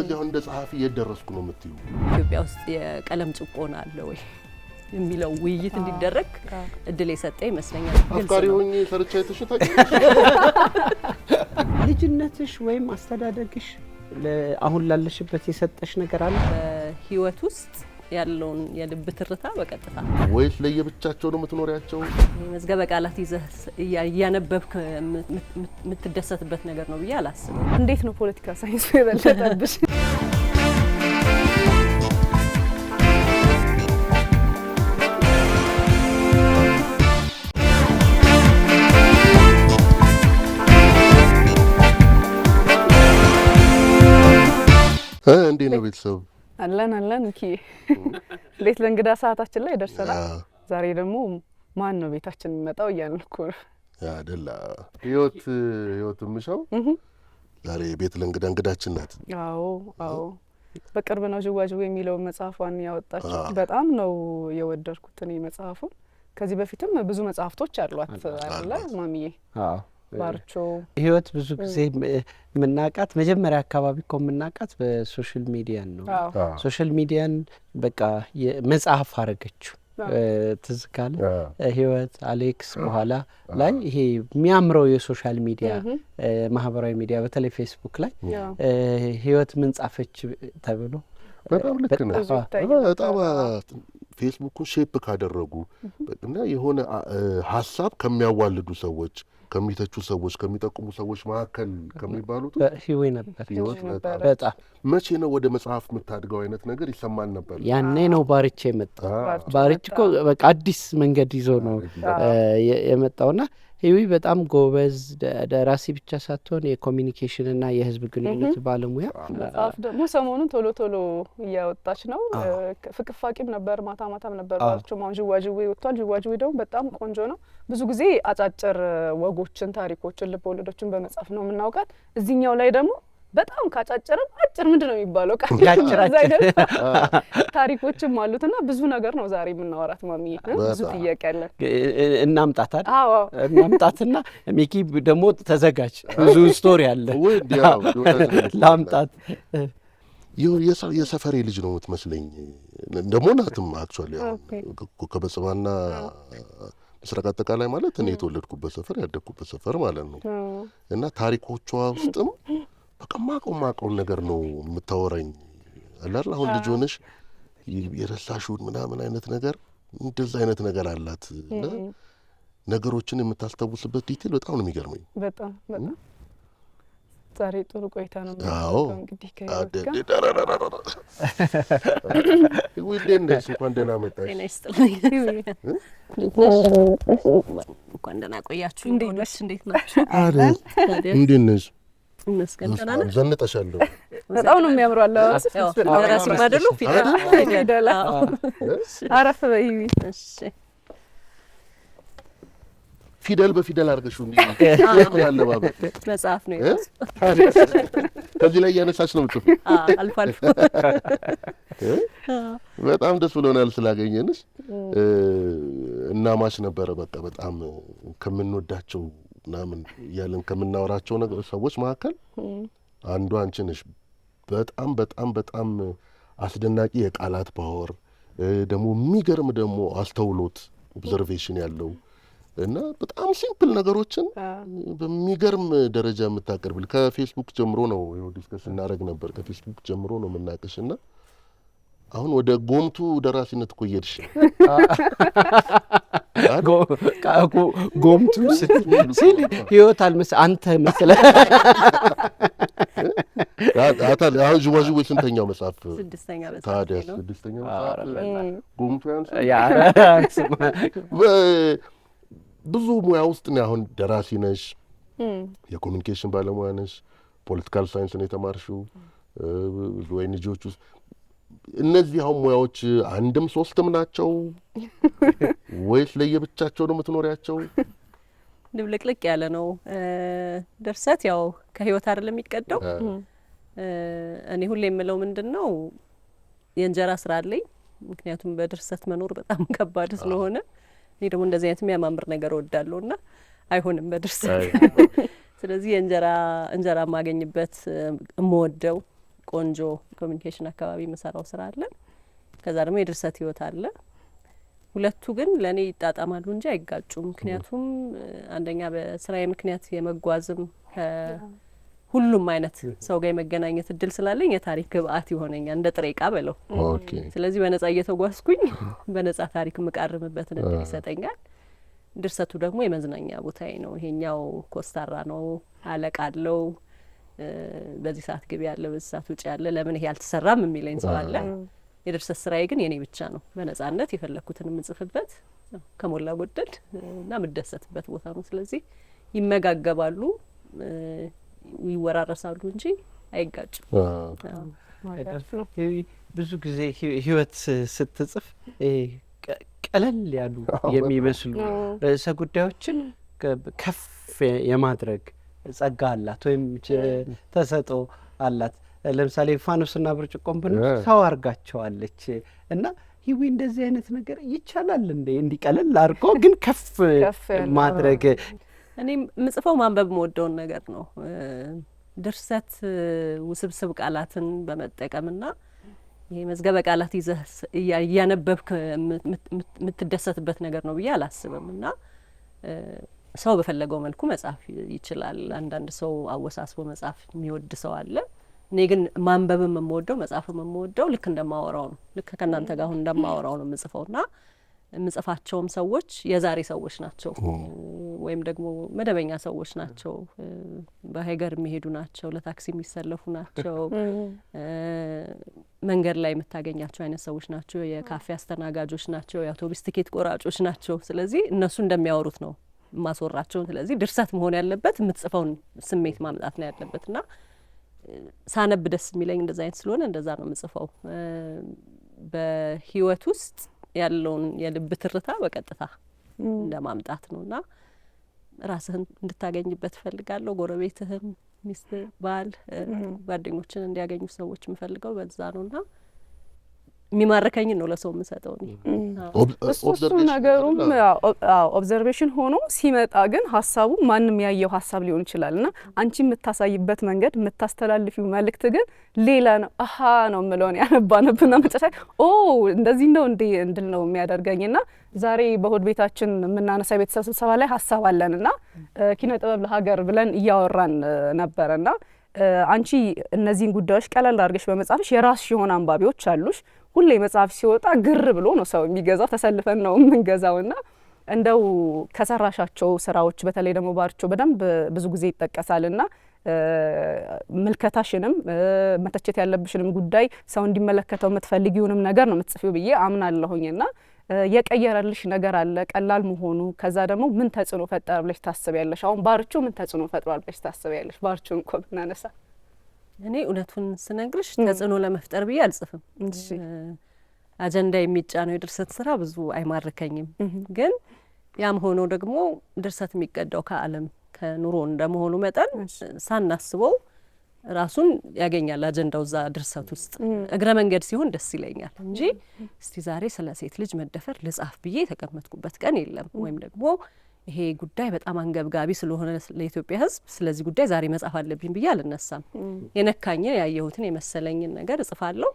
ስለዚህ አሁን እንደ ጸሐፊ እየደረስኩ ነው የምትዩ ኢትዮጵያ ውስጥ የቀለም ጭቆና አለ ወይ የሚለው ውይይት እንዲደረግ እድል የሰጠ ይመስለኛል። አፍቃሪ ሆኜ ሰርቻ የተሽታቂ ልጅነትሽ ወይም አስተዳደግሽ አሁን ላለሽበት የሰጠሽ ነገር አለ በህይወት ውስጥ ያለውን የልብ ትርታ በቀጥታ ወይስ ለየብቻቸው ነው የምትኖሪያቸው? መዝገበ ቃላት ይዘህ እያነበብክ የምትደሰትበት ነገር ነው ብዬ አላስብም። እንዴት ነው ፖለቲካ ሳይንስ የበለጠብሽ? እንዴት ነው ቤተሰብ? አለን እኪ ቤት ለእንግዳ ሰዓታችን ላይ ደርሰናል። ዛሬ ደግሞ ማን ነው ቤታችን የሚመጣው እያልኩ አይደል? ህይወት ምሻው ዛሬ ቤት ለእንግዳ እንግዳችን ናት። አዎ በቅርብ ነው ዥዋዥዌ የሚለው መጽሐፏን ያወጣችው። በጣም ነው የወደድኩት እኔ መጽሐፉን። ከዚህ በፊትም ብዙ መጽሐፍቶች አሏት አይደል ማሚዬ? ባርቾ ህይወት ብዙ ጊዜ ምናቃት መጀመሪያ አካባቢ እኮ ምናቃት በሶሻል ሚዲያ ነው። ሶሻል ሚዲያን በቃ የመጽሐፍ አረገችው። ትዝ ካለ ህይወት አሌክስ በኋላ ላይ ይሄ የሚያምረው የሶሻል ሚዲያ ማህበራዊ ሚዲያ በተለይ ፌስቡክ ላይ ህይወት ምን ጻፈች ተብሎ በጣም ልክ ነው። በጣም ፌስቡኩን ሼፕ ካደረጉ እና የሆነ ሀሳብ ከሚያዋልዱ ሰዎች ከሚተቹ ሰዎች ከሚጠቁሙ ሰዎች መካከል ከሚባሉት ህይወት ነበር። በጣም መቼ ነው ወደ መጽሐፍ የምታድገው አይነት ነገር ይሰማል ነበር። ያኔ ነው ባርቼ የመጣ። ባርቼ እኮ በቃ አዲስ መንገድ ይዞ ነው የመጣውና ህይዊ በጣም ጎበዝ ደራሲ ብቻ ሳትሆን የኮሚኒኬሽንና የህዝብ ግንኙነት ባለሙያ። መጽሐፍ ደግሞ ሰሞኑን ቶሎ እያወጣች ነው። ፍቅፋቂም ነበር ማታም ነበር ባልቾ ማን ዥዋዥዌ ወጥቷል። ዥዋዥዌ ደግሞ በጣም ቆንጆ ነው። ብዙ ጊዜ አጫጭር ወጎችን ታሪኮችን ልቦለዶችን በመጻፍ ነው የምናውቃት። እዚህኛው ላይ ደግሞ በጣም ካጫጭርም አጭር ምንድነው የሚባለው ታሪኮችም አሉትና ብዙ ነገር ነው ዛሬ የምናወራት ማሚ። ብዙ ጥያቄ አለ እናምጣት እናምጣትና ሚኪ ደግሞ ተዘጋጅ ብዙ ስቶሪ አለ ላምጣት። የሰፈሬ ልጅ ነው የምትመስለኝ ደግሞ ናትም አክቹአሊ ከበጽባና ምስራቅ አጠቃላይ ማለት እኔ የተወለድኩበት ሰፈር ያደግኩበት ሰፈር ማለት ነው። እና ታሪኮቿ ውስጥም በቃ ማቀውን ነገር ነው የምታወራኝ አላል። አሁን ልጅ ሆነሽ የረሳሽውን ምናምን አይነት ነገር እንደዛ አይነት ነገር አላት እና ነገሮችን የምታስተውስበት ዲቴል በጣም ነው የሚገርመኝ። በጣም ዛሬ ጥሩ ቆይታ ነው እንግዲህ ወይኔ እንኳን ደህና መጣሽ። እንኳን ደህና ቆያችሁ። እንዴት ናችሁ? እንዴት ነሽ? መስከንተና ዘንጠሻለሁ። በጣም ነው የሚያምረው አለ ራስ ማደሉ ፊደላ አረፍ በይ። እሺ ፊደል በፊደል አድርገሽው እንዴ ያለባበስ መጽሐፍ ነው ከዚህ ላይ ያነሳች ነው ምጥፍ አልፋልፍ። በጣም ደስ ብሎናል ስላገኘንሽ። እና ማሽ ነበረ በቃ በጣም ከምንወዳቸው ምናምን ያለን ከምናወራቸው ነገር ሰዎች መካከል አንዱ አንቺ ነሽ። በጣም አስደናቂ የቃላት ፓወር ደግሞ የሚገርም ደግሞ አስተውሎት ኦብዘርቬሽን ያለው እና በጣም ሲምፕል ነገሮችን በሚገርም ደረጃ የምታቀርብል ከፌስቡክ ጀምሮ ነው ዲስከስ እናደርግ ነበር። ከፌስቡክ ጀምሮ ነው የምናቀሽና አሁን ወደ ጎምቱ ደራሲነት እኮ እየሄድሽ ጎምቱ ሲል ህይወት አልመሰለህ አንተ መሰለህ። አሁን ዥዋዥዌ ስንተኛው መጽሐፍ? ስድስተኛ መጽሐፍ። ታዲያ ስድስተኛው መጽሐፍ ጎምቱ ያንስ ብዙ ሙያ ውስጥ ነው። አሁን ደራሲ ነሽ፣ የኮሚኒኬሽን ባለሙያ ነሽ፣ ፖለቲካል ሳይንስ ነው የተማርሽው ወይ ልጆች ውስጥ እነዚህ አሁን ሙያዎች አንድም ሶስትም ናቸው ወይስ ለየብቻቸው ነው የምትኖሪያቸው? ድብልቅልቅ ያለ ነው። ድርሰት ያው ከህይወት አይደለም የሚቀደው። እኔ ሁሌ የምለው ምንድነው የእንጀራ ስራ አለኝ። ምክንያቱም በድርሰት መኖር በጣም ከባድ ስለሆነ እኔ ደግሞ እንደዚህ አይነት የሚያማምር ነገር እወዳለሁና አይሆንም በድርሰት። ስለዚህ እንጀራ ማገኝበት እምወደው ቆንጆ ኮሚኒኬሽን አካባቢ የምሰራው ስራ አለ። ከዛ ደግሞ የድርሰት ህይወት አለ። ሁለቱ ግን ለእኔ ይጣጣማሉ እንጂ አይጋጩም። ምክንያቱም አንደኛ በስራዬ ምክንያት የመጓዝም ሁሉም አይነት ሰው ጋር የመገናኘት እድል ስላለኝ የታሪክ ግብአት ይሆነኛል፣ እንደ ጥሬ ዕቃ በለው። ስለዚህ በነጻ እየተጓዝኩኝ በነጻ ታሪክ የምቃርምበትን እድል ይሰጠኛል። ድርሰቱ ደግሞ የመዝናኛ ቦታዬ ነው። ይሄኛው ኮስታራ ነው፣ አለቃ አለው፣ በዚህ ሰዓት ግቢ ያለ፣ በዚህ ሰዓት ውጭ ያለ፣ ለምን ይሄ አልተሰራም የሚለኝ ሰው አለ። የድርሰት ስራዬ ግን የኔ ብቻ ነው። በነጻነት የፈለኩትን የምጽፍበት ከሞላ ጎደል እና የምደሰትበት ቦታ ነው። ስለዚህ ይመጋገባሉ፣ ይወራረሳሉ እንጂ አይጋጭም። ብዙ ጊዜ ህይወት ስትጽፍ ቀለል ያሉ የሚመስሉ ርዕሰ ጉዳዮችን ከፍ የማድረግ ጸጋ አላት ወይም ተሰጥኦ አላት። ለምሳሌ ፋኖስና ብርጭቆን ብንወስድ ሰው አርጋቸዋለች እና ህዊ እንደዚህ አይነት ነገር ይቻላል እንዴ? እንዲቀለል አድርጎ ግን ከፍ ማድረግ። እኔ የምጽፈው ማንበብ የምወደውን ነገር ነው። ድርሰት ውስብስብ ቃላትን በመጠቀምና ይሄ መዝገበ ቃላት ይዘህ እያነበብክ የምትደሰትበት ነገር ነው ብዬ አላስብም። እና ሰው በፈለገው መልኩ መጻፍ ይችላል። አንዳንድ ሰው አወሳስቦ መጻፍ የሚወድ ሰው አለ። እኔ ግን ማንበብም የምወደው መጻፍም የምወደው ልክ እንደማወራው ነው። ልክ ከእናንተ ጋር አሁን እንደማወራው ነው የምጽፈው እና የምጽፋቸውም ሰዎች የዛሬ ሰዎች ናቸው ወይም ደግሞ መደበኛ ሰዎች ናቸው። በሀገር የሚሄዱ ናቸው፣ ለታክሲ የሚሰለፉ ናቸው፣ መንገድ ላይ የምታገኛቸው አይነት ሰዎች ናቸው፣ የካፌ አስተናጋጆች ናቸው፣ የአውቶቡስ ትኬት ቆራጮች ናቸው። ስለዚህ እነሱ እንደሚያወሩት ነው የማስወራቸውን። ስለዚህ ድርሰት መሆን ያለበት የምትጽፈውን ስሜት ማምጣት ነው ያለበት እና ሳነብ ደስ የሚለኝ እንደዛ አይነት ስለሆነ እንደዛ ነው የምጽፈው። በህይወት ውስጥ ያለውን የልብ ትርታ በቀጥታ እንደማምጣት ነው እና ራስህን እንድታገኝበት እፈልጋለሁ። ጎረቤትህን፣ ሚስት፣ ባል፣ ጓደኞችን እንዲያገኙ ሰዎች የምፈልገው በዛ ነው እና የሚማርከኝን ነው ለሰው የምሰጠው። እሱ ነገሩም ኦብዘርቬሽን ሆኖ ሲመጣ ግን ሀሳቡ ማንም ያየው ሀሳብ ሊሆን ይችላል እና አንቺ የምታሳይበት መንገድ የምታስተላልፊው መልእክት ግን ሌላ ነው። አሀ ነው የምለውን ያነባነብና መጨረሻ እንደዚህ ነው እንዴ እንድል ነው የሚያደርገኝ። ና ዛሬ በሆድ ቤታችን የምናነሳ የቤተሰብ ስብሰባ ላይ ሀሳብ አለን እና ኪነ ጥበብ ለሀገር ብለን እያወራን ነበረ ና አንቺ እነዚህን ጉዳዮች ቀለል አድርገሽ በመጻፍሽ የራስሽ የሆነ አንባቢዎች አሉሽ። ሁሌ መጽሐፍ ሲወጣ ግር ብሎ ነው ሰው የሚገዛው፣ ተሰልፈን ነው የምንገዛው ና እንደው ከሰራሻቸው ስራዎች በተለይ ደግሞ ባርቾ በደንብ ብዙ ጊዜ ይጠቀሳል ና ምልከታሽንም መተቸት ያለብሽንም ጉዳይ ሰው እንዲመለከተው የምትፈልጊውንም ነገር ነው የምትጽፊው ብዬ አምናለሁኝ ና የቀየረልሽ ነገር አለ ቀላል መሆኑ? ከዛ ደግሞ ምን ተጽዕኖ ፈጠረ ብለሽ ታስቢያለሽ? አሁን ባርቾ ምን ተጽዕኖ ፈጥሯል ብለሽ ታስቢያለሽ? ባርቾን እንኳ ብናነሳ እኔ እውነቱን ስነግርሽ ተጽዕኖ ለመፍጠር ብዬ አልጽፍም። አጀንዳ የሚጫነው የድርሰት ስራ ብዙ አይማርከኝም። ግን ያም ሆኖ ደግሞ ድርሰት የሚቀዳው ከዓለም ከኑሮ እንደመሆኑ መጠን ሳናስበው ራሱን ያገኛል አጀንዳው እዛ ድርሰት ውስጥ። እግረ መንገድ ሲሆን ደስ ይለኛል እንጂ እስቲ ዛሬ ስለ ሴት ልጅ መደፈር ልጻፍ ብዬ የተቀመጥኩበት ቀን የለም። ወይም ደግሞ ይሄ ጉዳይ በጣም አንገብጋቢ ስለሆነ ለኢትዮጵያ ሕዝብ ስለዚህ ጉዳይ ዛሬ መጻፍ አለብኝ ብዬ አልነሳም። የነካኝን ያየሁትን የመሰለኝን ነገር እጽፋለሁ።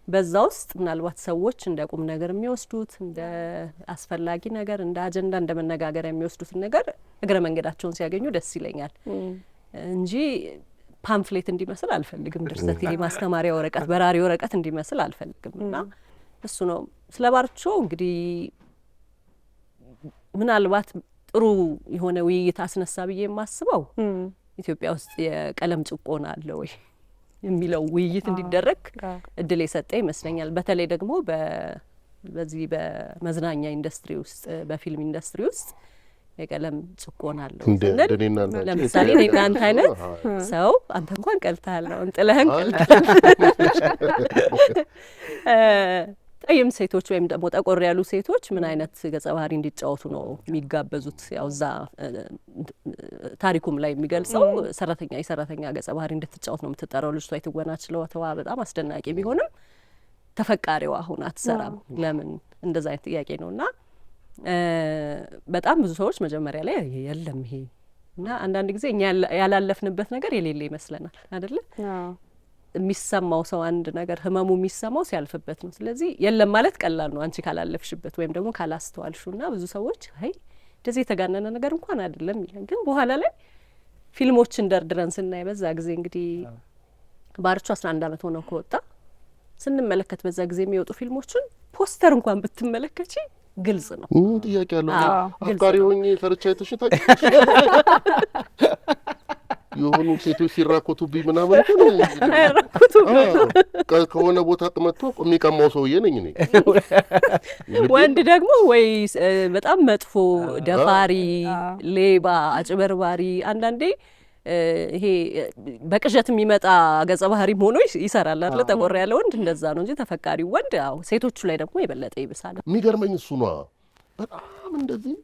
በዛ ውስጥ ምናልባት ሰዎች እንደ ቁም ነገር የሚወስዱት እንደ አስፈላጊ ነገር እንደ አጀንዳ እንደ መነጋገሪያ የሚወስዱትን ነገር እግረ መንገዳቸውን ሲያገኙ ደስ ይለኛል እንጂ ፓምፍሌት እንዲመስል አልፈልግም። ድርሰት ይሄ ማስተማሪያ ወረቀት በራሪ ወረቀት እንዲመስል አልፈልግም እና እሱ ነው። ስለ ባርቾ እንግዲህ ምናልባት ጥሩ የሆነ ውይይት አስነሳ ብዬ የማስበው ኢትዮጵያ ውስጥ የቀለም ጭቆና አለ ወይ የሚለው ውይይት እንዲደረግ እድል የሰጠ ይመስለኛል። በተለይ ደግሞ በዚህ በመዝናኛ ኢንዱስትሪ ውስጥ በፊልም ኢንዱስትሪ ውስጥ የቀለም ጭቆና አለው ስንል ለምሳሌ እኔ እናንተ አይነት ሰው አንተ እንኳን ቀልተሃል አሁን ጥለህን ቀልተሃል ጠይም ሴቶች ወይም ደግሞ ጠቆር ያሉ ሴቶች ምን አይነት ገጸ ባህሪ እንዲጫወቱ ነው የሚጋበዙት? ያው እዛ ታሪኩም ላይ የሚገልጸው የሰራተኛ ገጸ ባህሪ እንድትጫወት ነው የምትጠራው። ልጅቷ የትወና ችሎታዋ በጣም አስደናቂ ቢሆንም ተፈቃሪዋ አሁን አትሰራም። ለምን እንደዛ አይነት ጥያቄ ነውና በጣም ብዙ ሰዎች መጀመሪያ ላይ የለም ይሄ እና አንዳንድ ጊዜ እኛ ያላለፍንበት ነገር የሌለ ይመስለናል አይደለ? የሚሰማው ሰው አንድ ነገር ህመሙ የሚሰማው ሲያልፍበት ነው። ስለዚህ የለም ማለት ቀላል ነው አንቺ ካላለፍሽበት ወይም ደግሞ ካላስተዋልሹና ብዙ ሰዎች አይ እንደዚህ የተጋነነ ነገር እንኳን አይደለም ይላል። ግን በኋላ ላይ ፊልሞችን ደርድረን ስናይ በዛ ጊዜ እንግዲህ ባርቹ 11 ዓመት ሆነው ከወጣ ስንመለከት በዛ ጊዜ የሚወጡ ፊልሞችን ፖስተር እንኳን ብትመለከቺ ግልጽ ነው። ጥያቄ ያለው አፍቃሪ ሆኜ ሰርቻ አይተሽ የሆኑ ሴቶች ሲራኮቱብኝ ምናምን ከሆነ ቦታ መጥቶ የሚቀማው ሰውዬ ነኝ እኔ። ወንድ ደግሞ ወይ በጣም መጥፎ ደፋሪ፣ ሌባ፣ አጭበርባሪ አንዳንዴ ይሄ በቅዠት የሚመጣ ገጸ ባህሪም ሆኖ ይሰራል አይደል? ጠቆር ያለ ወንድ እንደዛ ነው እንጂ ተፈቃሪ ወንድ አዎ፣ ሴቶቹ ላይ ደግሞ የበለጠ ይብሳል። የሚገርመኝ እሱ ነው። በጣም እንደዚህ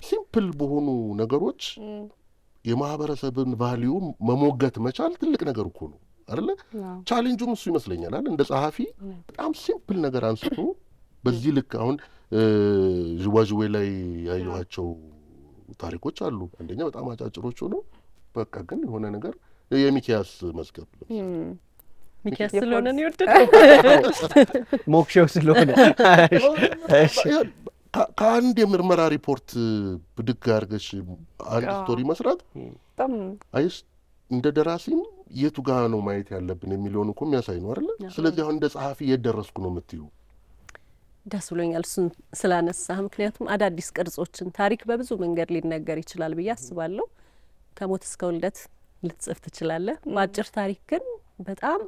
ሲምፕል በሆኑ ነገሮች የማህበረሰብን ቫልዩ መሞገት መቻል ትልቅ ነገር እኮ ነው አይደለ? ቻሌንጁም እሱ ይመስለኛል አይደል? እንደ ጸሐፊ በጣም ሲምፕል ነገር አንስቶ በዚህ ልክ አሁን ዥዋዥዌ ላይ ያየኋቸው ታሪኮች አሉ። አንደኛ በጣም አጫጭሮቹ ነው በቃ ግን የሆነ ነገር የሚኪያስ መዝገብ ሚኪያስ ስለሆነ ነው የወደደው ሞክሼው ስለሆነ ከአንድ የምርመራ ሪፖርት ብድግ አድርገሽ አንድ ስቶሪ መስራት አይስ እንደ ደራሲም የቱ ጋር ነው ማየት ያለብን የሚለውን እኮ የሚያሳይ ነው አይደለ? ስለዚህ አሁን እንደ ጸሐፊ የት ደረስኩ ነው የምትዩ? ደስ ብሎኛል እሱን ስላነሳህ። ምክንያቱም አዳዲስ ቅርጾችን ታሪክ በብዙ መንገድ ሊነገር ይችላል ብዬ አስባለሁ። ከሞት እስከ ውልደት ልትጽፍ ትችላለህ። በአጭር ታሪክ ግን በጣም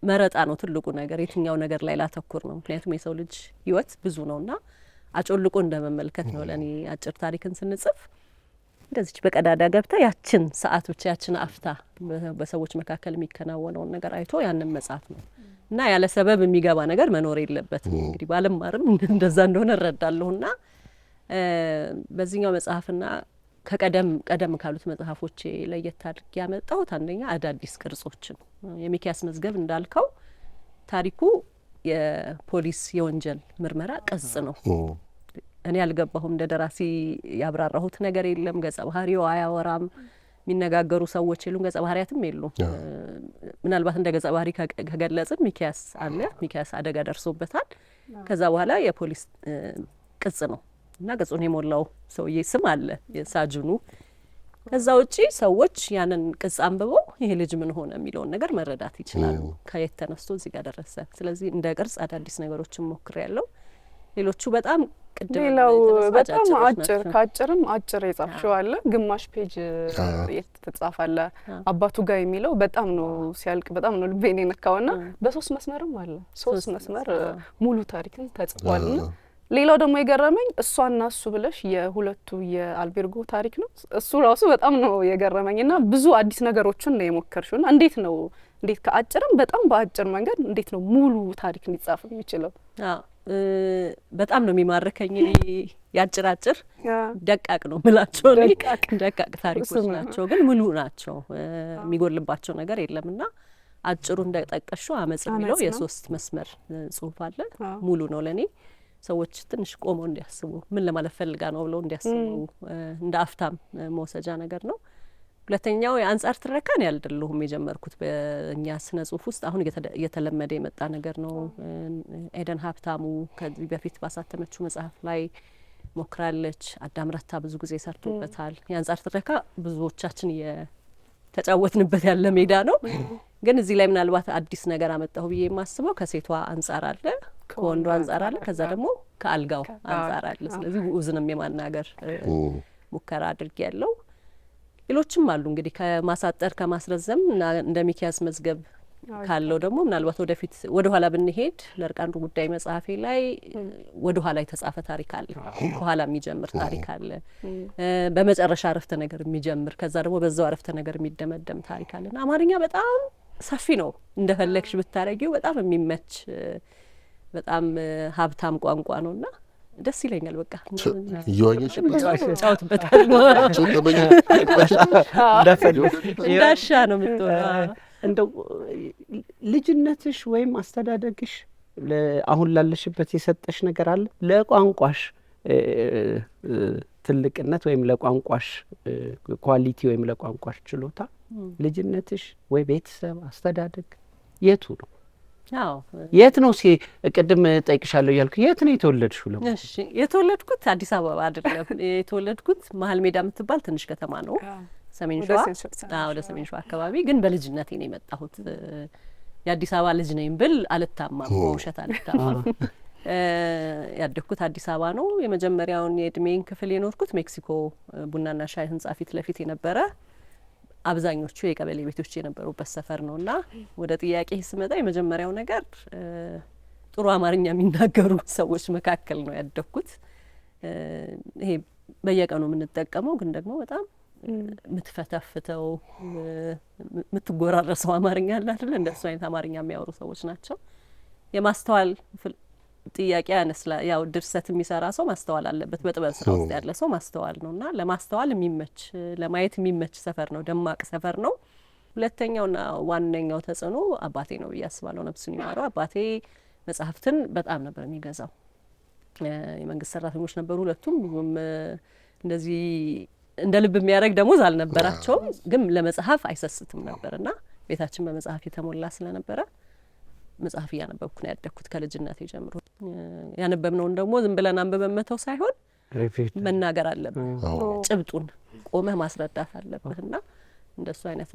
መረጣ ነው ትልቁ ነገር። የትኛው ነገር ላይ ላተኩር ነው? ምክንያቱም የሰው ልጅ ህይወት ብዙ ነውና አጮልቆ እንደመመልከት ነው ለኔ አጭር ታሪክን ስንጽፍ። እንደዚች በቀዳዳ ገብታ ያችን ሰዓት ብቻ ያችን አፍታ በሰዎች መካከል የሚከናወነውን ነገር አይቶ ያንን መጻፍ ነው እና ያለ ሰበብ የሚገባ ነገር መኖር የለበትም። እንግዲህ ባለማርም እንደዛ እንደሆነ እረዳለሁና በዚህኛው መጽሐፍና ከቀደም ካሉት መጽሐፎቼ ለየት አድርጌ ያመጣሁት አንደኛ አዳዲስ ቅርጾችን የሚኪያስ መዝገብ እንዳልከው ታሪኩ የፖሊስ የወንጀል ምርመራ ቅጽ ነው። እኔ አልገባሁም እንደ ደራሲ ያብራራሁት ነገር የለም። ገጸ ባህሪው አያወራም፣ የሚነጋገሩ ሰዎች የሉም፣ ገጸ ባህሪያትም የሉም። ምናልባት እንደ ገጸ ባህሪ ከገለጽን ሚኪያስ አለ። ሚኪያስ አደጋ ደርሶበታል። ከዛ በኋላ የፖሊስ ቅጽ ነው እና ቅጹን የሞላው ሰውዬ ስም አለ የሳጅኑ። ከዛ ውጪ ሰዎች ያንን ቅጽ አንብበው ይሄ ልጅ ምን ሆነ የሚለውን ነገር መረዳት ይችላሉ። ከየት ተነስቶ እዚህ ጋር ደረሰ። ስለዚህ እንደ ቅርጽ አዳዲስ ነገሮችን ሞክሬያለሁ። ሌሎቹ በጣም ሌላው በጣም አጭር ከአጭርም አጭር የጻፍሽው አለ። ግማሽ ፔጅ የተጻፋለ አባቱ ጋር የሚለው በጣም ነው ሲያልቅ በጣም ነው ልቤን የነካውና በሶስት መስመርም አለ። ሶስት መስመር ሙሉ ታሪክን ተጽፏልና ሌላው ደግሞ የገረመኝ እሷና እሱ ብለሽ የሁለቱ የአልቤርጎ ታሪክ ነው። እሱ ራሱ በጣም ነው የገረመኝና ብዙ አዲስ ነገሮችን ነው የሞከርሽውና እንዴት ከአጭርም በጣም በአጭር መንገድ እንዴት ነው ሙሉ ታሪክ ሊጻፍ የሚችለው? በጣም ነው የሚማርከኝ። ያጭራጭር ደቃቅ ነው ምላቸው ደቃቅ ታሪኮች ናቸው፣ ግን ሙሉ ናቸው። የሚጎልባቸው ነገር የለምና አጭሩ እንደጠቀሽው አመጽ የሚለው የሶስት መስመር ጽሁፍ አለ። ሙሉ ነው ለኔ። ሰዎች ትንሽ ቆመው እንዲያስቡ ምን ለማለት ፈልጋ ነው ብለው እንዲያስቡ እንደ አፍታም መውሰጃ ነገር ነው። ሁለተኛው የአንጻር ትረካን ያልደለሁም የጀመርኩት በእኛ ስነ ጽሁፍ ውስጥ አሁን እየተለመደ የመጣ ነገር ነው። ኤደን ሀብታሙ ከዚህ በፊት ባሳተመችው መጽሐፍ ላይ ሞክራለች። አዳም ረታ ብዙ ጊዜ ሰርቶበታል። የአንጻር ትረካ ብዙዎቻችን የተጫወትንበት ያለ ሜዳ ነው። ግን እዚህ ላይ ምናልባት አዲስ ነገር አመጣሁ ብዬ የማስበው ከሴቷ አንጻር አለ፣ ከወንዱ አንጻር አለ፣ ከዛ ደግሞ ከአልጋው አንጻር አለ። ስለዚህ ውዝንም የማናገር ሙከራ አድርጌ ያለው ሌሎችም አሉ እንግዲህ ከማሳጠር ከማስረዘም እና እንደ ሚኪያስ መዝገብ ካለው ደግሞ ምናልባት ወደፊት ወደ ኋላ ብንሄድ ለእርቃኑ ጉዳይ መጽሐፌ ላይ ወደ ኋላ የተጻፈ ታሪክ አለ፣ ከኋላ የሚጀምር ታሪክ አለ፣ በመጨረሻ አረፍተ ነገር የሚጀምር ከዛ ደግሞ በዛው አረፍተ ነገር የሚደመደም ታሪክ አለና አማርኛ በጣም ሰፊ ነው። እንደፈለግሽ ብታረጊው በጣም የሚመች በጣም ሀብታም ቋንቋ ነውና ደስ ይለኛል። በቃ እየዋኘሽ ጫውትበታል እንዳሻ ነው የምትሆነው። እንደው ልጅነትሽ ወይም አስተዳደግሽ አሁን ላለሽበት የሰጠሽ ነገር አለ? ለቋንቋሽ ትልቅነት ወይም ለቋንቋሽ ኳሊቲ ወይም ለቋንቋሽ ችሎታ ልጅነትሽ ወይ ቤተሰብ አስተዳደግ የቱ ነው? አዎ የት ነው ቅድም ጠይቅሻለሁ እያልኩ የት ነው የተወለድሽው? እሺ የተወለድኩት አዲስ አበባ አይደለም። የተወለድኩት መሀል ሜዳ የምትባል ትንሽ ከተማ ነው፣ ሰሜን ሸዋ። ወደ ሰሜን ሸዋ አካባቢ። ግን በልጅነቴ ነው የመጣሁት። የአዲስ አበባ ልጅ ነኝ ብል አልታማም፣ በውሸት አልታማም። ያደግኩት አዲስ አበባ ነው። የመጀመሪያውን የእድሜን ክፍል የኖርኩት ሜክሲኮ ቡናና ሻይ ህንጻ ፊት ለፊት የነበረ አብዛኞቹ የቀበሌ ቤቶች የነበሩበት ሰፈር ነው። እና ወደ ጥያቄ ስመጣ የመጀመሪያው ነገር ጥሩ አማርኛ የሚናገሩ ሰዎች መካከል ነው ያደግኩት። ይሄ በየቀኑ የምንጠቀመው ግን ደግሞ በጣም የምትፈተፍተው የምትጎራረሰው አማርኛ አለ አይደል? እንደሱ አይነት አማርኛ የሚያወሩ ሰዎች ናቸው። የማስተዋል ጥያቄ ያነስላ ያው ድርሰት የሚሰራ ሰው ማስተዋል አለበት። በጥበብ ስራ ውስጥ ያለ ሰው ማስተዋል ነው እና ለማስተዋል የሚመች ለማየት የሚመች ሰፈር ነው፣ ደማቅ ሰፈር ነው። ሁለተኛውና ዋነኛው ተጽዕኖ አባቴ ነው ብዬ አስባለሁ። ነፍሱን ይማረው። አባቴ መጽሐፍትን በጣም ነበር የሚገዛው። የመንግስት ሰራተኞች ነበሩ ሁለቱም። ብዙም እንደዚህ እንደ ልብ የሚያደርግ ደሞዝ አልነበራቸውም፣ ግን ለመጽሐፍ አይሰስትም ነበር እና ቤታችን በመጽሐፍ የተሞላ ስለነበረ መጽሐፍ እያነበብኩ ነው ያደግኩት ከልጅነቴ ጀምሮ። ያነበብነውን ደግሞ ዝም ብለን አንብበን መተው ሳይሆን መናገር አለብን፣ ጭብጡን ቆመህ ማስረዳት አለብህ እና እንደሱ አይነት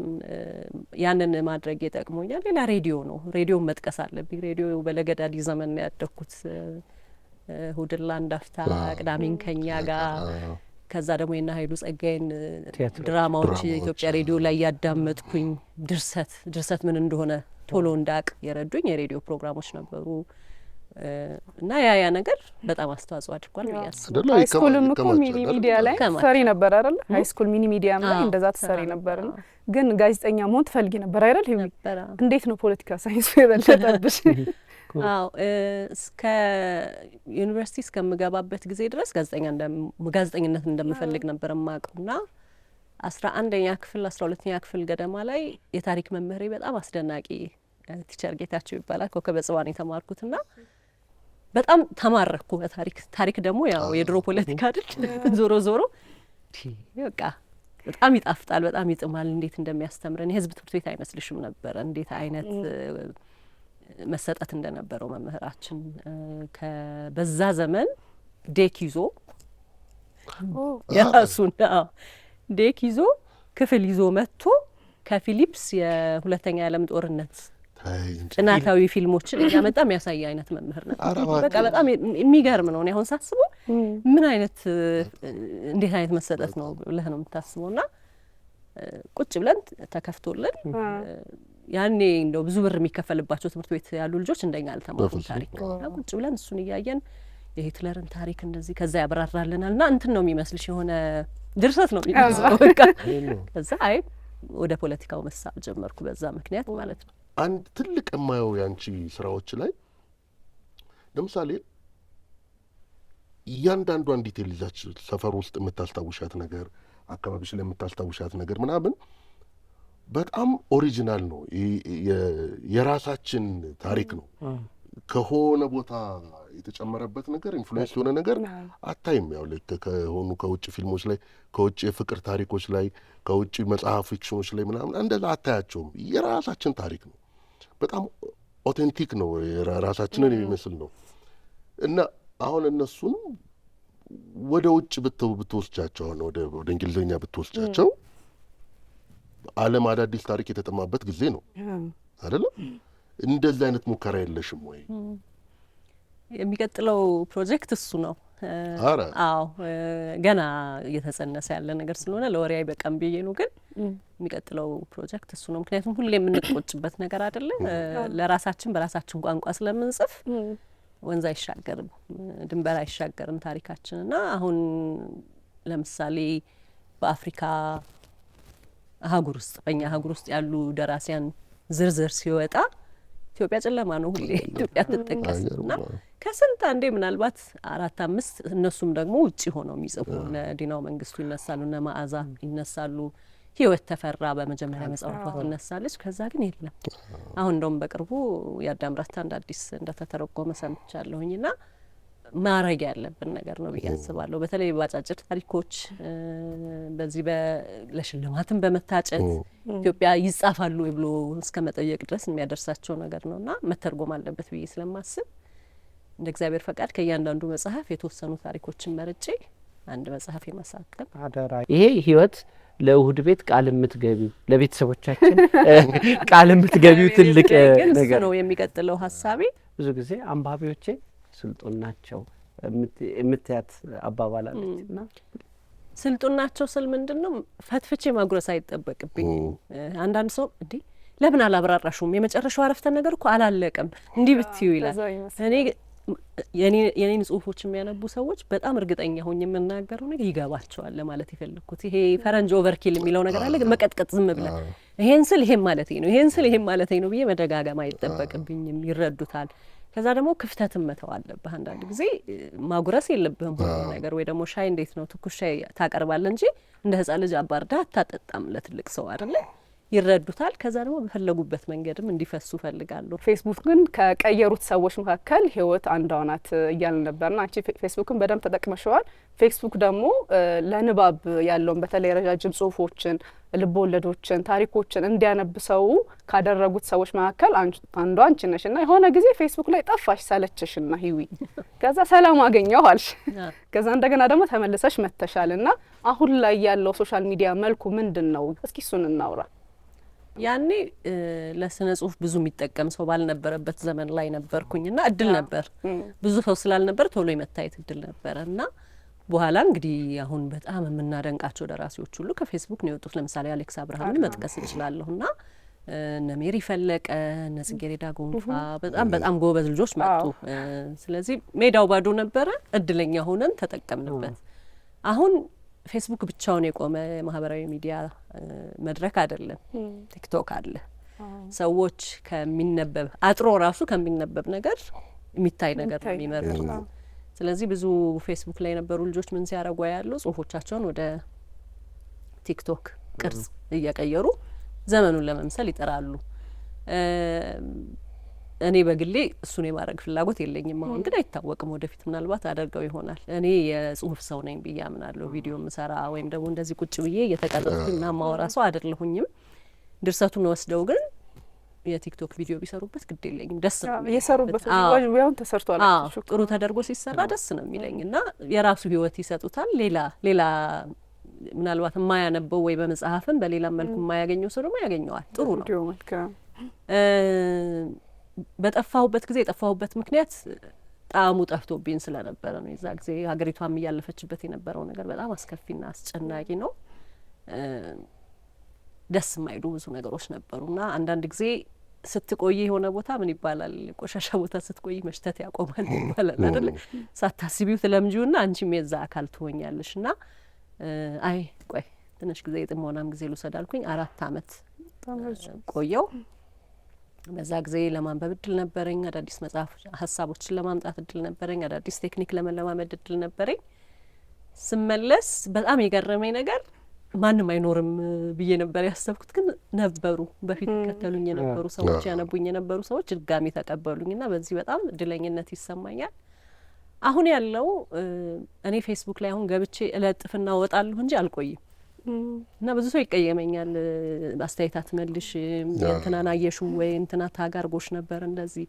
ያንን ማድረግ ይጠቅሞኛል። ሌላ ሬዲዮ ነው። ሬዲዮን መጥቀስ አለብኝ። ሬዲዮ በለገዳዲ ዘመን ነው ያደግኩት። እሁድን ለአንድ አፍታ፣ ቅዳሜን ከኛ ጋር፣ ከዛ ደግሞ የና ኃይሉ ጸጋዬን ድራማዎች የኢትዮጵያ ሬዲዮ ላይ ያዳመጥኩኝ። ድርሰት ምን እንደሆነ ቶሎ እንዳቅ የረዱኝ የሬዲዮ ፕሮግራሞች ነበሩ እና ያ ነገር በጣም አስተዋጽኦ አድርጓል ብዬ አስባለሁ። ሃይስኩልም እኮ ሚኒ ሚዲያ ላይ ትሰሪ ነበር አይደል? ሃይስኩል ሚኒ ሚዲያም ላይ እንደዛ ትሰሪ ነበር ነው። ግን ጋዜጠኛ መሆን ትፈልጊ ነበር አይደል? እንዴት ነው ፖለቲካ ሳይንሱ የበለጠብሽ? አዎ እስከ ዩኒቨርሲቲ እስከምገባበት ጊዜ ድረስ ጋዜጠኝነት እንደምፈልግ ነበር የማውቀውና 11ኛ ክፍል 12ኛ ክፍል ገደማ ላይ የታሪክ መምህሬ በጣም አስደናቂ ቲቸር ጌታቸው ይባላል። ኮከበ ጽባን የተማርኩትና በጣም ተማረኩ በታሪክ። ታሪክ ደግሞ ያው የድሮ ፖለቲካ አይደል? ዞሮ በቃ በጣም ይጣፍጣል፣ በጣም ይጥማል። እንዴት እንደሚያስተምረን የህዝብ ትምህርት ቤት አይመስልሽም ነበረ። እንዴት አይነት መሰጠት እንደነበረው መምህራችን በዛ ዘመን ዴክ ይዞ የራሱን ዴክ ይዞ ክፍል ይዞ መጥቶ ከፊሊፕስ የሁለተኛ የዓለም ጦርነት ጥናታዊ ፊልሞችን እያመጣ የሚያሳይ አይነት መምህር ነበር። በቃ በጣም የሚገርም ነው። እኔ አሁን ሳስበው ምን አይነት እንዴት አይነት መሰጠት ነው ብለህ ነው የምታስበው። እና ቁጭ ብለን ተከፍቶልን ያኔ እንደው ብዙ ብር የሚከፈልባቸው ትምህርት ቤት ያሉ ልጆች እንደኛ አልተማሩም ታሪክ። ቁጭ ብለን እሱን እያየን የሂትለርን ታሪክ እንደዚህ ከዛ ያብራራልናል እና እንትን ነው የሚመስልሽ የሆነ ድርሰት ነው የሚመስለው። በቃ ከዛ ወደ ፖለቲካው መሳብ ጀመርኩ በዛ ምክንያት ማለት ነው። አንድ ትልቅ የማየው ያንቺ ስራዎች ላይ ለምሳሌ እያንዳንዷን ዲቴል ይዛች ሰፈር ውስጥ የምታስታውሻት ነገር፣ አካባቢሽ ላይ የምታስታውሻት ነገር ምናምን በጣም ኦሪጂናል ነው። የራሳችን ታሪክ ነው። ከሆነ ቦታ የተጨመረበት ነገር ኢንፍሉዌንስ የሆነ ነገር አታይም። ያው ልክ ከሆኑ ከውጭ ፊልሞች ላይ ከውጭ የፍቅር ታሪኮች ላይ ከውጭ መጽሐፍ ፊክሽኖች ላይ ምናምን እንደዛ አታያቸውም። የራሳችን ታሪክ ነው። በጣም ኦቴንቲክ ነው። ራሳችንን የሚመስል ነው እና አሁን እነሱን ወደ ውጭ ብትወስጃቸው ወደ እንግሊዝኛ ብትወስጃቸው ዓለም አዳዲስ ታሪክ የተጠማበት ጊዜ ነው አይደለም? እንደዚህ አይነት ሙከራ የለሽም ወይ? የሚቀጥለው ፕሮጀክት እሱ ነው። አዎ ገና እየተጸነሰ ያለ ነገር ስለሆነ ለወሬ አይበቃም ብዬ ነው። ግን የሚቀጥለው ፕሮጀክት እሱ ነው። ምክንያቱም ሁሌ የምንቆጭበት ነገር አይደለም። ለራሳችን በራሳችን ቋንቋ ስለምንጽፍ ወንዝ አይሻገርም፣ ድንበር አይሻገርም ታሪካችን እና አሁን ለምሳሌ በአፍሪካ አህጉር ውስጥ በእኛ አህጉር ውስጥ ያሉ ደራሲያን ዝርዝር ሲወጣ ኢትዮጵያ ጨለማ ነው። ሁሌ ኢትዮጵያ ትጠቀስም እና ከስንት አንዴ ምናልባት 4-5 እነሱም ደግሞ ውጪ ሆነው የሚጽፉ እነ ዲናው መንግስቱ ይነሳሉ፣ እነ መዓዛ ይነሳሉ፣ ህይወት ተፈራ በመጀመሪያ መጽሐፏ ትነሳለች። ከዛ ግን የለም። አሁን እንደውም በቅርቡ የአዳም ረታ እንደ አዲስ እንደተተረጎመ ሰምቻለሁኝና ማረግ ያለብን ነገር ነው ብዬ አስባለሁ። በተለይ ባጫጭር ታሪኮች በዚህ ለሽልማትም በመታጨት ኢትዮጵያ ይጻፋሉ ብሎ እስከ መጠየቅ ድረስ የሚያደርሳቸው ነገር ነውና መተርጎም አለበት ብዬ ስለማስብ እንደ እግዚአብሔር ፈቃድ ከእያንዳንዱ መጽሐፍ የተወሰኑ ታሪኮችን መርጬ አንድ መጽሐፍ የማሳተም አደራ። ይሄ ህይወት ለእሁድ ቤት ቃል የምትገቢው ለቤተሰቦቻችን ቃል የምትገቢው ትልቅ ነገር ነው የሚቀጥለው ሀሳቤ። ብዙ ጊዜ አንባቢዎቼ ስልጡን ናቸው የምትያት አባባል አለችና ስልጡን ናቸው ስል ምንድነው ፈትፍቼ ማጉረስ አይጠበቅብኝም። አንዳንድ ሰው እንዴ ለምን አላብራራሹም የመጨረሻው አረፍተ ነገር እኮ አላለቀም እንዲህ ብትዩ ይላል። እኔ የኔን ጽሁፎች የሚያነቡ ሰዎች በጣም እርግጠኛ ሆኜ የምናገረው ነገር ይገባቸዋል ለማለት የፈለኩት። ይሄ ፈረንጅ ኦቨርኪል የሚለው ነገር አለ መቀጥቀጥ ዝም ብለ ይሄን ስል ይሄን ማለቴ ነው ይሄን ስል ይሄን ማለቴ ነው ብዬ መደጋገም አይጠበቅብኝም። ይረዱታል። ከዛ ደግሞ ክፍተትን መተው አለብህ። አንዳንድ ጊዜ ማጉረስ የለብህም ሁሉ ነገር ወይ ደግሞ ሻይ እንዴት ነው ትኩስ ሻይ ታቀርባለህ እንጂ እንደ ህጻን ልጅ አባርዳ አታጠጣም ለትልቅ ሰው አይደለ። ይረዱታል። ከዛ ደግሞ በፈለጉበት መንገድም እንዲፈሱ ፈልጋለሁ። ፌስቡክ ግን ከቀየሩት ሰዎች መካከል ህይወት አንዷ ናት እያልን ነበርና አንቺ ፌስቡክን በደንብ ተጠቅመሽዋል። ፌስቡክ ደግሞ ለንባብ ያለውን በተለይ ረጃጅም ጽሁፎችን፣ ልብ ወለዶችን፣ ታሪኮችን እንዲያነብ ሰው ካደረጉት ሰዎች መካከል አንዷ አንቺ ነሽና የሆነ ጊዜ ፌስቡክ ላይ ጠፋሽ ሰለችሽና ሂዊ ከዛ ሰላም አገኘሁ አልሽ። ከዛ እንደገና ደግሞ ተመልሰሽ መተሻልና አሁን ላይ ያለው ሶሻል ሚዲያ መልኩ ምንድነው? እስኪ እሱን እናውራ። ያኔ ለስነ ጽሁፍ ብዙ የሚጠቀም ሰው ባልነበረበት ዘመን ላይ ነበርኩኝና እድል ነበር። ብዙ ሰው ስላልነበር ቶሎ የመታየት እድል ነበርና በኋላ እንግዲህ አሁን በጣም የምናደንቃቸው ደራሲዎች ሁሉ ከፌስቡክ ነው የወጡት። ለምሳሌ አሌክስ አብርሃምን መጥቀስ እንችላለሁና እነ ሜሪ ፈለቀ፣ እነ ጽጌረዳ ጎንፋ በጣም ጎበዝ ልጆች መጡ። ስለዚህ ሜዳው ባዶ ነበረ። እድለኛ ሆነን ተጠቀምንበት። አሁን ፌስቡክ ብቻውን የቆመ ማህበራዊ ሚዲያ መድረክ አይደለም። ቲክቶክ አለ። ሰዎች ከሚነበብ አጥሮ ራሱ ከሚነበብ ነገር የሚታይ ነገር ነው የሚመርጡት። ስለዚህ ብዙ ፌስቡክ ላይ የነበሩ ልጆች ምን ሲያደርጉ ያሉ ጽሁፎቻቸውን ወደ ቲክቶክ ቅርጽ እየቀየሩ ዘመኑን ለመምሰል ይጥራሉ። እኔ በግሌ እሱን የማድረግ ፍላጎት የለኝም። አሁን ግን አይታወቅም፣ ወደፊት ምናልባት አደርገው ይሆናል። እኔ የጽሁፍ ሰው ነኝ ብዬ አምናለሁ። ቪዲዮ ምሰራ ወይም ደግሞ እንደዚህ ቁጭ ብዬ እየተቀረጽኩኝ ና ማወራ ሰው አይደለሁኝም። ድርሰቱን ወስደው ግን የቲክቶክ ቪዲዮ ቢሰሩበት ግድ የለኝም። ደስ ነው የሰሩበት ቪዲዮውን ተሰርቷል። ጥሩ ተደርጎ ሲሰራ ደስ ነው የሚለኝ እና የራሱ ህይወት ይሰጡታል። ሌላ ምናልባት የማያነበው ወይ በመጽሐፍም በሌላ መልኩ የማያገኘው ሰው ደግሞ ያገኘዋል። ጥሩ ነው። በጠፋሁበት ጊዜ የጠፋሁበት ምክንያት ጣዕሙ ጠፍቶብኝ ስለነበረ ነው። የዛ ጊዜ ሀገሪቷም እያለፈችበት የነበረው ነገር በጣም አስከፊና አስጨናቂ ነው። ደስ የማይሉ ብዙ ነገሮች ነበሩና አንዳንድ ጊዜ ስትቆይ የሆነ ቦታ ምን ይባላል ቆሻሻ ቦታ ስትቆይ መሽተት ያቆማል ይባላል አይደል? ሳታስቢው ትለምጂውና አንቺም የዛ አካል ትሆኛለሽና አይ ቆይ ትንሽ ጊዜ የጥሞናም ጊዜ ልውሰድ አልኩኝ። 4 አመት ቆየው። በዛ ጊዜ ለማንበብ እድል ነበረኝ። አዳዲስ መጽሐፍ ሀሳቦችን ለማምጣት እድል ነበረኝ። አዳዲስ ቴክኒክ ለመለማመድ እድል ነበረኝ። ስመለስ በጣም የገረመኝ ነገር ማንም አይኖርም ብዬ ነበር ያሰብኩት፣ ግን ነበሩ። በፊት ከተሉኝ የነበሩ ሰዎች ያነቡኝ የነበሩ ሰዎች ድጋሚ ተቀበሉኝና በዚህ በጣም እድለኝነት ይሰማኛል። አሁን ያለው እኔ ፌስቡክ ላይ አሁን ገብቼ እለጥፍና ወጣለሁ እንጂ አልቆይም እና ብዙ ሰው ይቀየመኛል። አስተያየት አትመልሽ እንትናን አየሹ ወይ እንትና ታጋርጎሽ ነበር እንደዚህ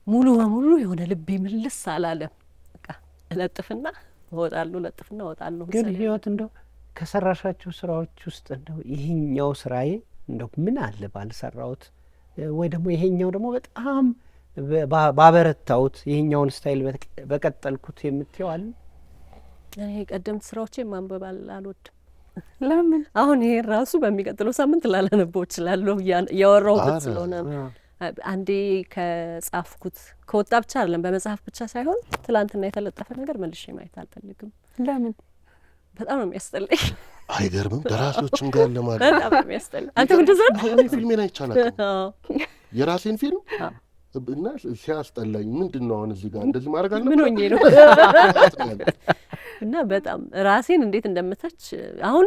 ሙሉ በሙሉ የሆነ ልቤ ምልስ አላለም። በቃ እለጥፍና እወጣለሁ እለጥፍና እወጣለሁ። ግን ህይወት እንደው ከሰራሻቸው ስራዎች ውስጥ እንደው ይሄኛው ስራዬ እንደው ምን አለ ባልሰራውት ወይ ደግሞ ይሄኛው ደግሞ በጣም ባበረታውት ይሄኛውን ስታይል በቀጠልኩት የምትይው አለ? እኔ ቀደምት ስራዎቼ ማንበብ አልወድም። ለምን? አሁን ይሄ ራሱ በሚቀጥለው ሳምንት ላላነበው እችላለሁ ያወራሁት ስለሆነ አንዴ ከጻፍኩት ከወጣ ብቻ አይደለም በመጽሐፍ ብቻ ሳይሆን ትላንትና የተለጠፈ ነገር መልሼ ማየት አልፈልግም። ለምን? በጣም ነው የሚያስጠላኝ። አይገርምም? ደራሲዎችም ጋር ለማለት በጣም ነው የሚያስጠላኝ። አንተ ምንድን ነው ፊልሜን አይቻላል የራሴን ፊልም እና ሲያስጠላኝ ምንድን ነው አሁን እዚህ ጋር እንደዚህ ማድረግ አለ ምን ሆኜ ነው እና በጣም ራሴን እንዴት እንደምተች አሁን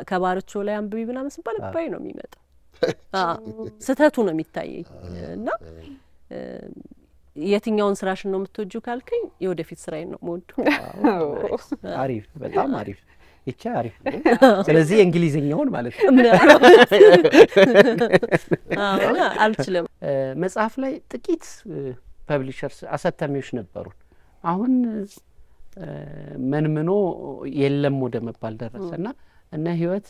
ከባርቾ ላይ አንብቢ ምናምን ሲባል ባይ ነው የሚመጣው። ስህተቱ ነው የሚታየኝ እና የትኛውን ስራሽን ነው የምትወጂው ካልከኝ የወደፊት ስራዬን ነው የምወደው። አሪፍ፣ በጣም አሪፍ። ይቻ አሪፍ። ስለዚህ የእንግሊዝኛውን ማለት ነው አልችልም። መጽሐፍ ላይ ጥቂት ፐብሊሸርስ አሳታሚዎች ነበሩ። አሁን መንምኖ የለም ወደ መባል ደረሰ እና ህይወት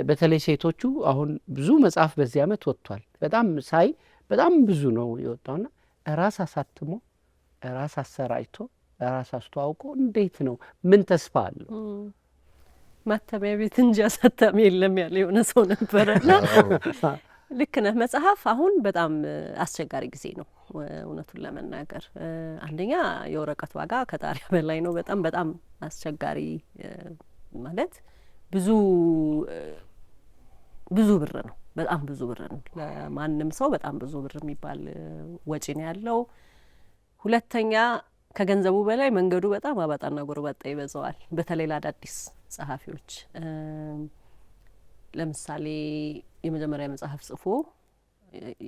በተለይ ሴቶቹ አሁን ብዙ መጽሐፍ በዚህ አመት ወጥቷል። በጣም ብዙ ነው የወጣውና ራስ አሳትሞ ራስ አሰራጭቶ ራስ አስተዋውቆ እንዴት ነው? ምን ተስፋ አለው? ማተሚያ ቤት እንጂ አሳታሚ የለም ያለ የሆነ ሰው ነበረና ልክ ነህ። መጽሐፍ አሁን በጣም አስቸጋሪ ጊዜ ነው እውነቱን ለመናገር። አንደኛ የወረቀት ዋጋ ከጣሪያ በላይ ነው። በጣም አስቸጋሪ ማለት ብዙ ብር ነው። በጣም ብዙ ብር ነው። ለማንም ሰው በጣም ብዙ ብር የሚባል ወጪ ነው ያለው። ሁለተኛ ከገንዘቡ በላይ መንገዱ በጣም አባጣና ጎርባጣ ይበዛዋል። በተለይ ለአዳዲስ ጸሐፊዎች ለምሳሌ የመጀመሪያ መጽሐፍ ጽፎ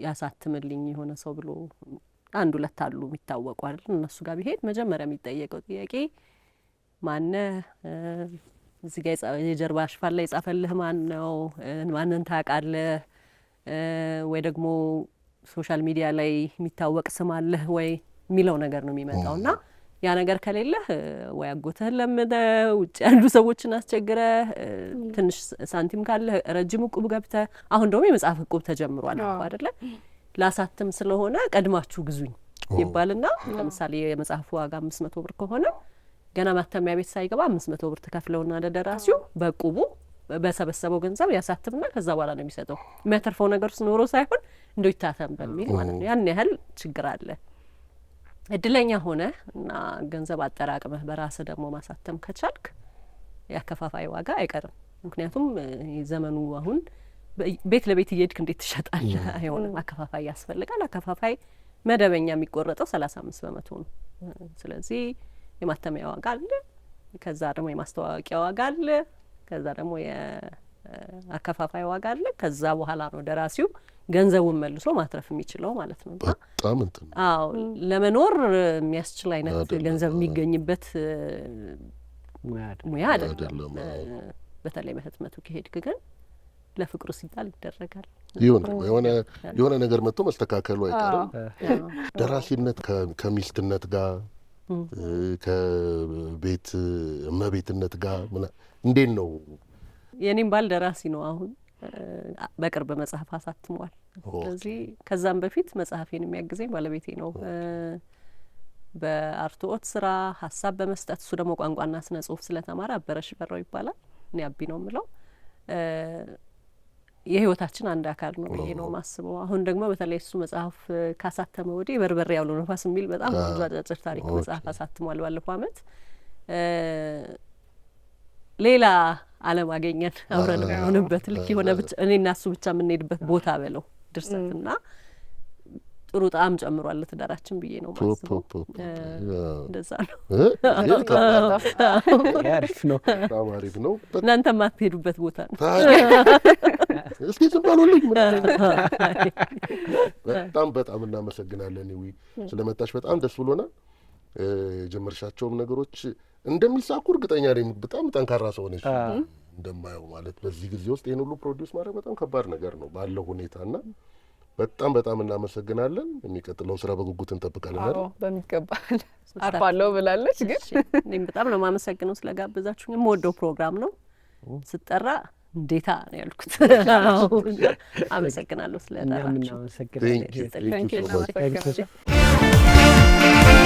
ያሳትምልኝ የሆነ ሰው ብሎ አንድ ሁለት አሉ የሚታወቁ አይደል? እነሱ ጋር ቢሄድ መጀመሪያ የሚጠየቀው ጥያቄ ማነህ? እዚህ ጋር የጀርባ ሽፋን ላይ የጻፈልህ ማን ነው? ማንን ታውቃለህ? ወይ ደግሞ ሶሻል ሚዲያ ላይ የሚታወቅ ስም አለህ ወይ የሚለው ነገር ነው የሚመጣው። እና ያ ነገር ከሌለህ ወይ አጎትህን ለምነህ ውጭ ያሉ ሰዎችን አስቸግረህ ትንሽ ሳንቲም ካለህ ረጅም እቁብ ገብተህ፣ አሁን ደግሞ የመጽሐፍ እቁብ ተጀምሯል አይደለ? ላሳትም ስለሆነ ቀድማችሁ ግዙኝ ይባልና ለምሳሌ የመጽሐፉ ዋጋ 500 ብር ከሆነ ገና ማተሚያ ቤት ሳይገባ 500 ብር ተከፍለውና ለደራሲው በቁቡ በሰበሰበው ገንዘብ ያሳትምና ከዛ በኋላ ነው የሚሰጠው። የሚያተርፈው ነገር ኖሮ ሳይሆን እንደው ይታተም በሚል ማለት ነው። ያን ያህል ችግር አለ። እድለኛ ሆነ እና ገንዘብ አጠራቅመህ በራስህ ደግሞ ማሳተም ከቻልክ ያከፋፋይ ዋጋ አይቀርም። ምክንያቱም ዘመኑ አሁን ቤት ለቤት እየሄድክ እንዴት ትሸጣለህ? አይሆንም። አከፋፋይ ያስፈልጋል። አከፋፋይ መደበኛ የሚቆረጠው 35 በመቶ ነው። ስለዚህ የማተሚያ ዋጋ አለ፣ ከዛ ደግሞ የማስተዋወቂያ ዋጋ አለ፣ ከዛ ደግሞ የአከፋፋይ ዋጋ አለ። ከዛ በኋላ ነው ደራሲው ገንዘቡን መልሶ ማትረፍ የሚችለው ማለት ነው። በጣም እንትን አዎ፣ ለመኖር የሚያስችል አይነት ገንዘብ የሚገኝበት ሙያ አይደለም። በተለይ በህትመቱ ከሄድክ ግን ለፍቅሩ ሲባል ይደረጋል። የሆነ ነገር መጥቶ መስተካከሉ አይቀርም። ደራሲነት ከሚስትነት ጋር ከቤት እመቤትነት ጋር እንዴት ነው? የኔም ባል ደራሲ ነው። አሁን በቅርብ መጽሐፍ አሳትሟል። ስለዚህ ከዛም በፊት መጽሐፌን የሚያግዘኝ ባለቤቴ ነው። በአርትዖት ስራ ሀሳብ በመስጠት እሱ ደግሞ ቋንቋና ስነ ጽሁፍ ስለተማረ አበረሽ በራው ይባላል። እኔ አቢ ነው የምለው። የህይወታችን አንድ አካል ነው ብዬ ነው ማስበው። አሁን ደግሞ በተለይ እሱ መጽሐፍ ካሳተመ ወዲህ በርበሬ ያውሎ ነፋስ የሚል በጣም ብዙ አጫጭር ታሪክ መጽሐፍ አሳትሟል ባለፈው አመት። ሌላ ዓለም አገኘን አብረን የምንሆንበት ልክ የሆነ ብቻ እኔና እሱ ብቻ የምንሄድበት ቦታ በለው ድርሰትና ጥሩ ጣዕም ጨምሯል ለትዳራችን ብዬ ነው ማስበው። እንደዛ ነው። አሪፍ ነው። በጣም አሪፍ ነው። እናንተ የማትሄዱበት ቦታ ነው። እስኪ ዝም በሉልኝ። በጣም እናመሰግናለን ዊ ስለመጣሽ በጣም ደስ ብሎናል። የጀመርሻቸውም ነገሮች እንደሚሳኩ እርግጠኛ ነኝ። በጣም ጠንካራ ሰው ነሽ እንደማየው ማለት በዚህ ጊዜ ውስጥ ይህን ሁሉ ፕሮዲውስ ማድረግ በጣም ከባድ ነገር ነው ባለው ሁኔታና በጣም እናመሰግናለን። የሚቀጥለውን ስራ በጉጉት እንጠብቃለን። አዎ በሚገባ አርፋለሁ ብላለች። ግን እኔም በጣም ነው የማመሰግነው ስለጋበዛችሁ። የምወደው ፕሮግራም ነው። ስጠራ እንዴታ ነው ያልኩት። አመሰግናለሁ ስለጠራችሁ። እናመሰግናለን። Thank you so much.